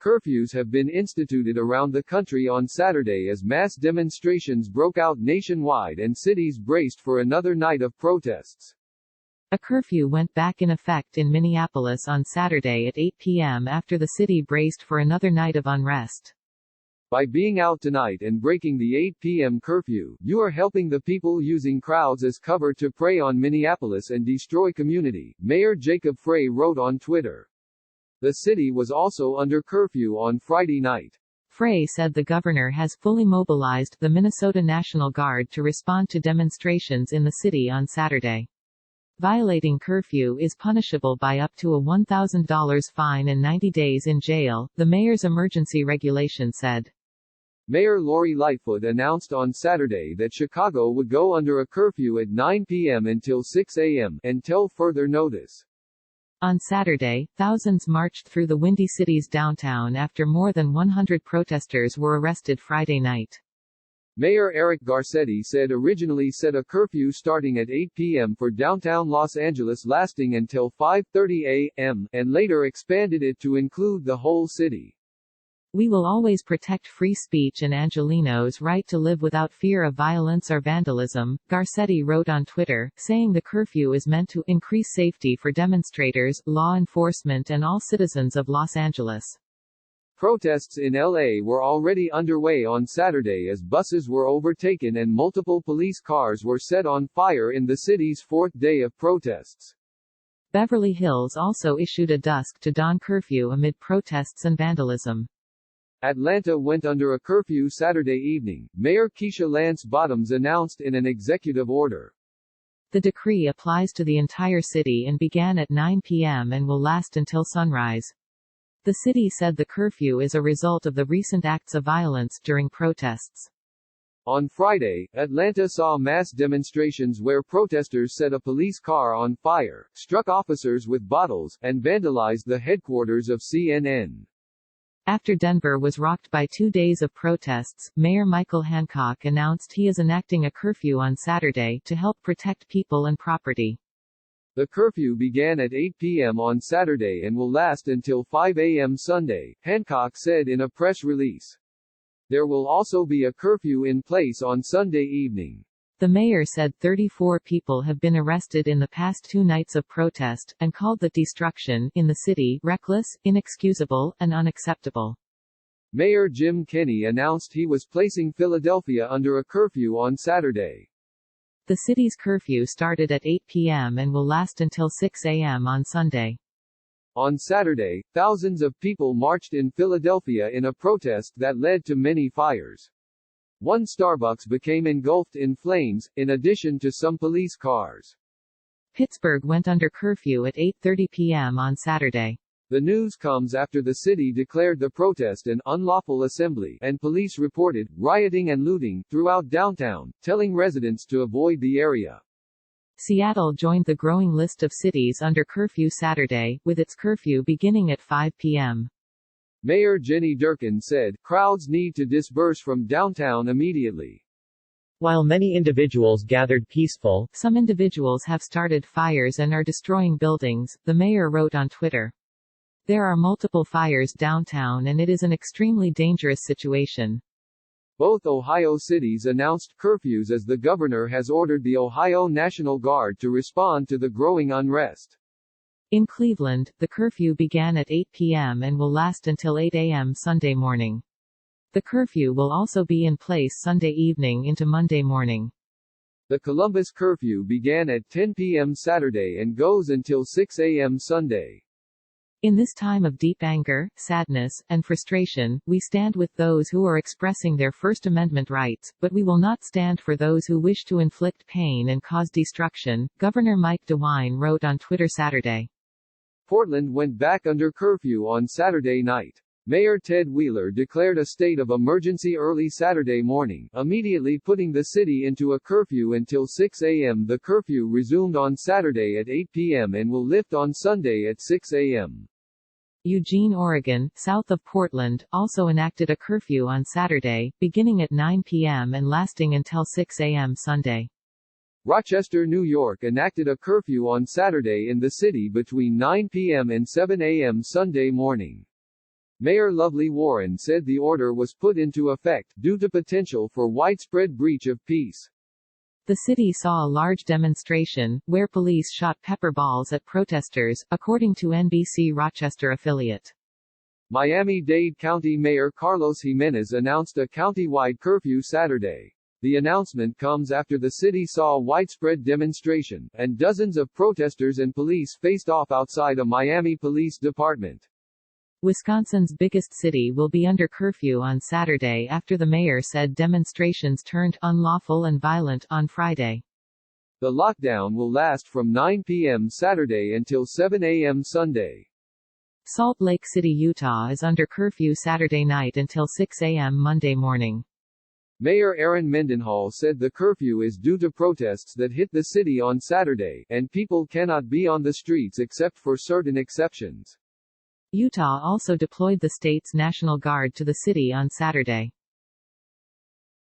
Curfews have been instituted around the country on Saturday as mass demonstrations broke out nationwide and cities braced for another night of protests. A curfew went back in effect in Minneapolis on Saturday at 8 p.m. after the city braced for another night of unrest. By being out tonight and breaking the 8 p.m. curfew, you are helping the people using crowds as cover to prey on Minneapolis and destroy community, Mayor Jacob Frey wrote on Twitter. The city was also under curfew on Friday night. Frey said the governor has fully mobilized the Minnesota National Guard to respond to demonstrations in the city on Saturday. Violating curfew is punishable by up to a $1,000 fine and 90 days in jail, the mayor's emergency regulation said. Mayor Lori Lightfoot announced on Saturday that Chicago would go under a curfew at 9 p.m. until 6 a.m. until further notice. On Saturday, thousands marched through the Windy City's downtown after more than 100 protesters were arrested Friday night. Mayor Eric Garcetti said originally set a curfew starting at 8 p.m. for downtown Los Angeles lasting until 5:30 a.m., and later expanded it to include the whole city. We will always protect free speech and Angelenos' right to live without fear of violence or vandalism, Garcetti wrote on Twitter, saying the curfew is meant to increase safety for demonstrators, law enforcement and all citizens of Los Angeles. Protests in LA were already underway on Saturday as buses were overtaken and multiple police cars were set on fire in the city's fourth day of protests. Beverly Hills also issued a dusk-to-dawn curfew amid protests and vandalism. Atlanta went under a curfew Saturday evening, Mayor Keisha Lance Bottoms announced in an executive order. The decree applies to the entire city and began at 9 p.m. and will last until sunrise. The city said the curfew is a result of the recent acts of violence during protests. On Friday, Atlanta saw mass demonstrations where protesters set a police car on fire, struck officers with bottles, and vandalized the headquarters of CNN. After Denver was rocked by 2 days of protests, Mayor Michael Hancock announced he is enacting a curfew on Saturday to help protect people and property. The curfew began at 8 p.m. on Saturday and will last until 5 a.m. Sunday, Hancock said in a press release. There will also be a curfew in place on Sunday evening. The mayor said 34 people have been arrested in the past 2 nights of protest, and called the destruction in the city reckless, inexcusable, and unacceptable. Mayor Jim Kenney announced he was placing Philadelphia under a curfew on Saturday. The city's curfew started at 8 p.m. and will last until 6 a.m. on Sunday. On Saturday, thousands of people marched in Philadelphia in a protest that led to many fires. One Starbucks became engulfed in flames, in addition to some police cars. Pittsburgh went under curfew at 8:30 p.m. on Saturday. The news comes after the city declared the protest an unlawful assembly, and police reported rioting and looting throughout downtown, telling residents to avoid the area. Seattle joined the growing list of cities under curfew Saturday, with its curfew beginning at 5 p.m. Mayor Jenny Durkin said, crowds need to disperse from downtown immediately. While many individuals gathered peaceful, some individuals have started fires and are destroying buildings, the mayor wrote on Twitter. There are multiple fires downtown and it is an extremely dangerous situation. Both Ohio cities announced curfews as the governor has ordered the Ohio National Guard to respond to the growing unrest. In Cleveland, the curfew began at 8 p.m. and will last until 8 a.m. Sunday morning. The curfew will also be in place Sunday evening into Monday morning. The Columbus curfew began at 10 p.m. Saturday and goes until 6 a.m. Sunday. In this time of deep anger, sadness, and frustration, we stand with those who are expressing their First Amendment rights, but we will not stand for those who wish to inflict pain and cause destruction, Governor Mike DeWine wrote on Twitter Saturday. Portland went back under curfew on Saturday night. Mayor Ted Wheeler declared a state of emergency early Saturday morning, immediately putting the city into a curfew until 6 a.m. The curfew resumed on Saturday at 8 p.m. and will lift on Sunday at 6 a.m. Eugene, Oregon, south of Portland, also enacted a curfew on Saturday, beginning at 9 p.m. and lasting until 6 a.m. Sunday. Rochester, New York enacted a curfew on Saturday in the city between 9 p.m. and 7 a.m. Sunday morning. Mayor Lovely Warren said the order was put into effect due to potential for widespread breach of peace. The city saw a large demonstration, where police shot pepper balls at protesters, according to NBC Rochester affiliate. Miami-Dade County Mayor Carlos Jimenez announced a county-wide curfew Saturday. The announcement comes after the city saw widespread demonstration, and dozens of protesters and police faced off outside a Miami police department. Wisconsin's biggest city will be under curfew on Saturday after the mayor said demonstrations turned unlawful and violent on Friday. The lockdown will last from 9 p.m. Saturday until 7 a.m. Sunday. Salt Lake City, Utah is under curfew Saturday night until 6 a.m. Monday morning. Mayor Aaron Mendenhall said the curfew is due to protests that hit the city on Saturday, and people cannot be on the streets except for certain exceptions. Utah also deployed the state's National Guard to the city on Saturday.